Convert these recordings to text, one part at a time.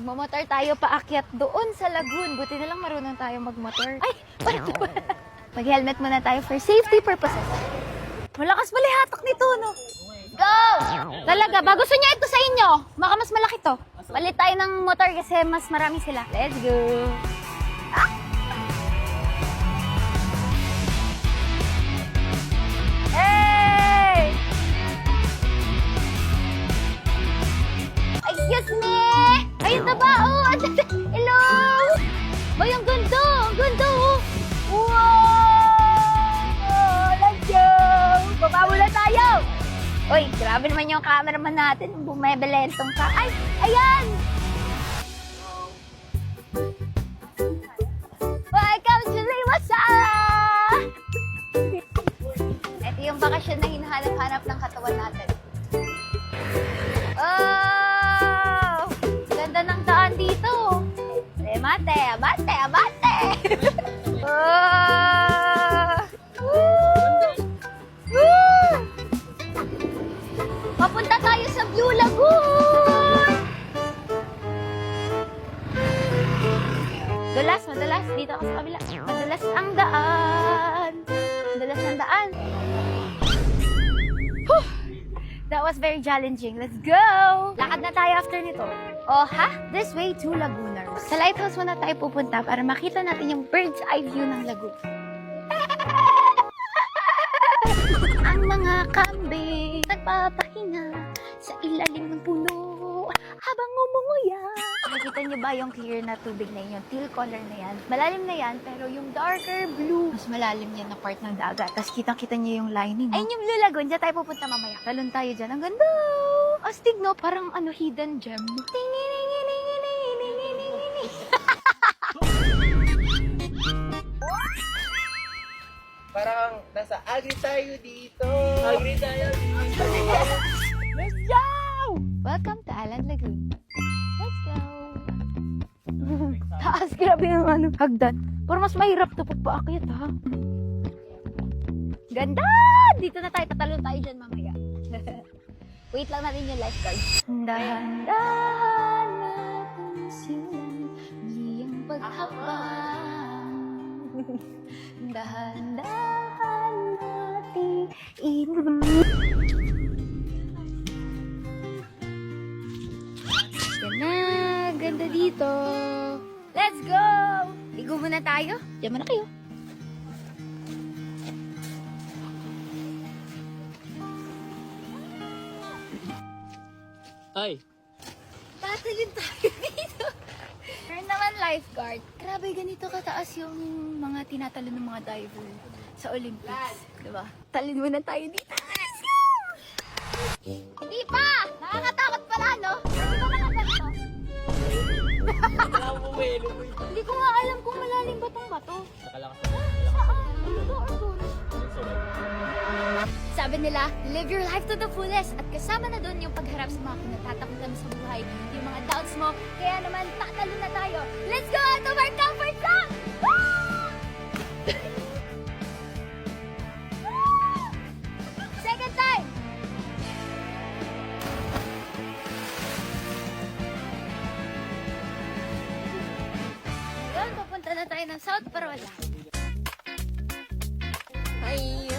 Mamotor tayo paakyat doon sa lagoon. Buti na lang marunong tayo magmotor. Ay! Mag-helmet muna tayo for safety purposes. Malakas pala yung hatak nito, no? Go! Talaga ba? Gusto niya ito sa inyo? Baka mas malaki to. Palit tayo ng motor kasi mas marami sila. Let's go! Ah! Hey! Ay, excuse me! Ayun na ba? Oh, hello! Ay, ang ganda! Ang ganda, oh! Wow! Let's go! Baba muna tayo! Uy, grabe naman yung cameraman natin. Bumebelentong ka. Ay! Ayan! Welcome to Liwasara! Ito yung bakasyon na hinahanap-hanap ng katawan natin. Oh! Ganda ng daan dito. Abate! Abate! Abate! Oh! Woo! Woo! Papunta tayo sa Blue Lagoon! Madalas. Dito ako sa kabila. Madalas ang daan. Madalas ang daan. Whew! That was very challenging. Let's go! Lakad na tayo after nito. Oh, ha? This way to Lagunars. Sa lighthouse muna tayo pupunta para makita natin yung bird's eye view ng lagoon. Ang mga kambing nagpapahinga sa ilalim ng puno habang umunguya. Nakikita niyo ba yung clear na tubig na yun? Yung teal color na yan. Malalim na yan, pero yung darker blue, mas malalim yan na part ng dagat. Tapos kitang-kita niyo yung lining. Ayun yung Blue Lagoon. Diyan tayo pupunta mamaya. Talon tayo dyan. Ang ganda! Astig, no? Parang hidden gem. Parang nasa agri tayo dito. Agri tayo dito. Let's go! Welcome to Island Lagoon. Let's go! Taas, grabe yung hagdan. Pero mas mahirap to pagpaakyat, ha? Ganda! Dito na tayo, tatalon tayo dyan mamaya. Wait lang natin yung lifeguard. Dahan-dahan natin silang iyang paghabang. Dahan-dahan natin ganda dito. Let's go! Ligo muna tayo. Diyan muna kayo. Ay. Tatalin tayo dito. Meron naman lifeguard. Grabe, ganito kataas yung mga tinatalon ng mga diver sa Olympics. Diba? Talin muna tayo dito. Let's go! Hindi pa! Nakakatakot pala, no? Hindi ba nakaganto? Hindi ko nga alam kung malalim ba tong bato. Sabi nila, live your life to the fullest. At kasama na doon yung pagharap sa mga kinatatakutan sa buhay, yung mga doubts mo. Kaya naman, tatalon na tayo. Let's go out of our comfort zone! Second time! Ngayon, papunta na tayo ng South Parola. Ay!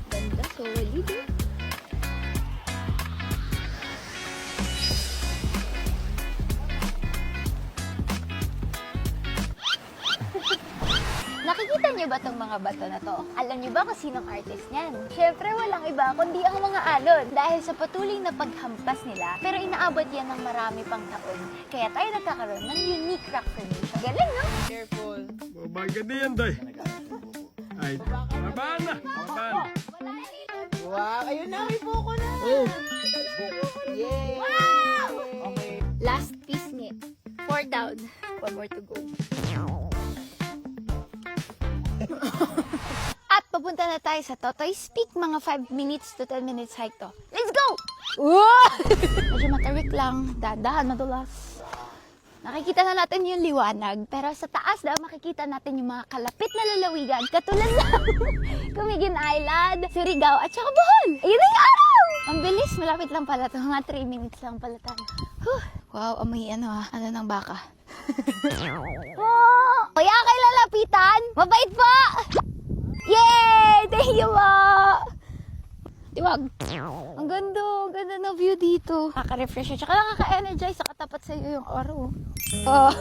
Ganda, solid eh. Nakikita niyo ba tong mga bato na to? Alam niyo ba kung sinong artist niyan? Syempre, walang iba kundi ang mga alon. Dahil sa patuloy na paghampas nila, pero inaabot yan ng marami pang taon. Kaya tayo nagkakaroon ng unique rock formation. Galing, no? Careful. Maganda yan, Day. Ay, mabaan na. Mabaan. Wow, ayun na, may buko na. Oh. Yay! Wow! Okay. Last piece ni. 4 down. 1 more to go. At papunta na tayo sa Totoy's Peak. Mga 5 minutes to 10 minutes hike to. Let's go! Medyo matarik lang. Dahan, madulas. Nakikita na natin yung liwanag. Pero sa taas daw, makikita natin yung mga kalapit na lalawigan. Katulad ng Camiguin Island, Surigao, at saka Bohol. Ayun na yung araw! Ang bilis, malapit lang pala to. Mga 3 minutes lang pala tayo. Wow, amoy ano ng baka. Oh, kaya kay lalapitan? Mabait pa! Yay! Thank you po! Tiwag. Ang ganda ng view dito. Nakaka-refresh siya. Tsaka nakaka-energize. Nakatapat sa'yo yung araw. Oh.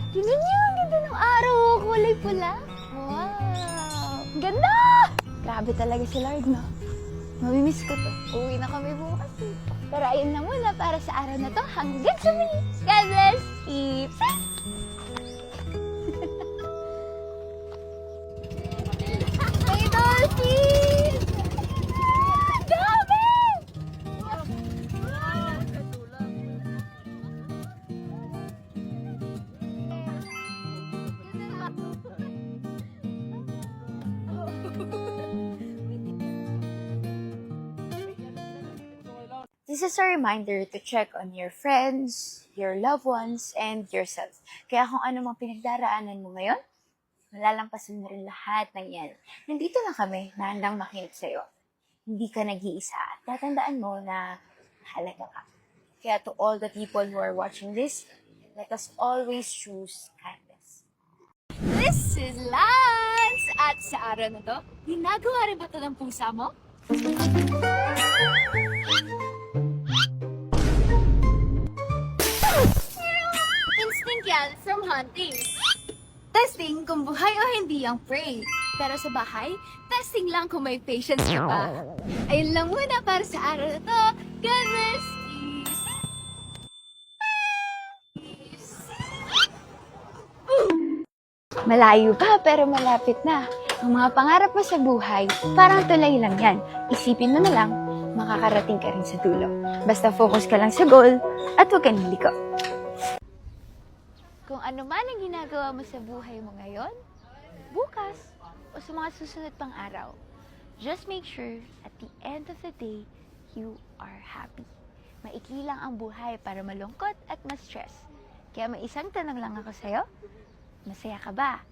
Tignan niyo, ang ganda ng araw. Kulay pula. Wow! Ang ganda! Grabe talaga si Lord, no? Mamimiss ko to. Uwi na kami bukas. Pero ayun na muna para sa araw na to. Hanggang sa muli. God bless. Keep safe. Hey, Dolphin! Dami! This is a reminder to check on your friends, your loved ones, and yourself. Kaya kung ano mang pinagdaraanan mo ngayon, malalampasan mo rin lahat ng yan. Nandito lang kami na handang makinig sa'yo. Hindi ka nag-iisa. Tatandaan mo na halaga ka. Kaya to all the people who are watching this, let us always choose kindness. This is Lance! At sa araw na to, ginagawa rin ba ito ng pusa mo? Instinct yan from hunting. Testing kung buhay o hindi ang prey. Pero sa bahay, testing lang kung may patience ka pa. Ayun lang muna para sa araw na to. God bless! Peace! Malayo pa pero malapit na. Ang mga pangarap mo sa buhay, parang tulay lang yan. Isipin mo na lang, makakarating ka rin sa dulo. Basta focus ka lang sa goal at huwag kang liliko. Kung ano man ang ginagawa mo sa buhay mo ngayon, bukas, o sa mga susunod pang araw, just make sure at the end of the day, you are happy. Maikli lang ang buhay para malungkot at ma-stress. Kaya may isang tanong lang ako sa'yo, masaya ka ba?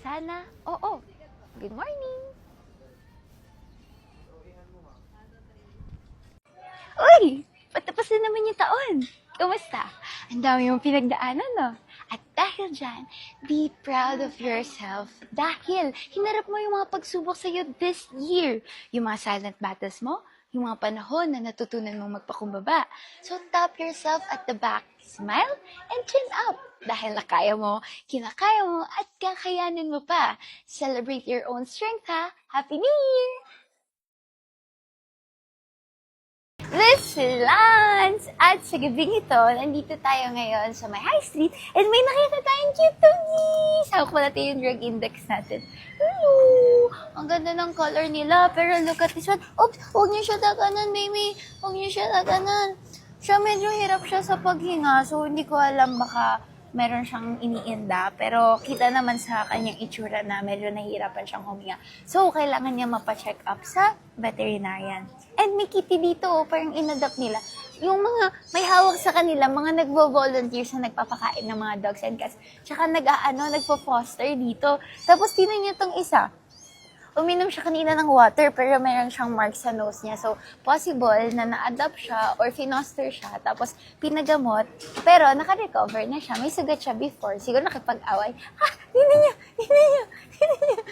Sana, oo. Good morning! Uy! Patapos na naman yung taon. Kumusta? Ang dami mong pinagdaanan, no? At dahil dyan, be proud of yourself dahil hinarap mo yung mga pagsubok sa'yo this year. Yung mga silent battles mo, yung mga panahon na natutunan mong magpakumbaba. So tap yourself at the back, smile, and chin up. Dahil nakaya mo, kinakaya mo, at kakayanin mo pa. Celebrate your own strength, ha? Happy New Year! This is Lance! At sa gabing ito, nandito tayo ngayon sa may high street and may nakita tayong cute tugis! Hawak pa natin yung drug index natin. Hello! Ang ganda ng color nila, pero look at this one. Oops! Huwag niyo siya tatanan, baby! Huwag niyo siya tatanan. Siya medyo hirap siya sa paghinga, so hindi ko alam baka meron siyang iniinda, pero kita naman sa kanyang itsura na medyo nahihirapan siyang huminga. So, kailangan niya mapacheck up sa veterinarian. And may kitty dito, parang inadapt nila. Yung mga may hawak sa kanila, mga nagvo-volunteers na nagpapakain ng mga dogs and cats. Tsaka nagpo-foster dito. Tapos, tinan niyo tong isa. Uminom siya kanina ng water pero meron siyang mark sa nose niya. So, possible na na-adapt siya or finoster siya tapos pinagamot pero naka-recover na siya. May sugat siya before. Siguro nakipag-away. Ha! Tingnan niyo! Tingnan niyo! Tingnan niyo!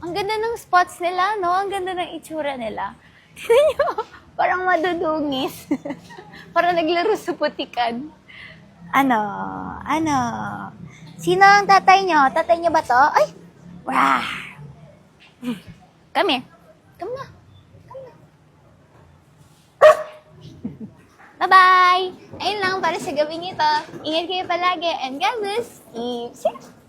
Ang ganda ng spots nila, no? Ang ganda ng itsura nila. Tingnan niyo! Parang madudungis. Parang naglaro sa putikan. Ano? Sino ang tatay nyo? Tatay nyo ba to? Ay! Wah! Come here. Come na. Come na. Bye-bye! Ayun lang para sa gawin ito. Ingat kayo palagi and God bless. Keep safe.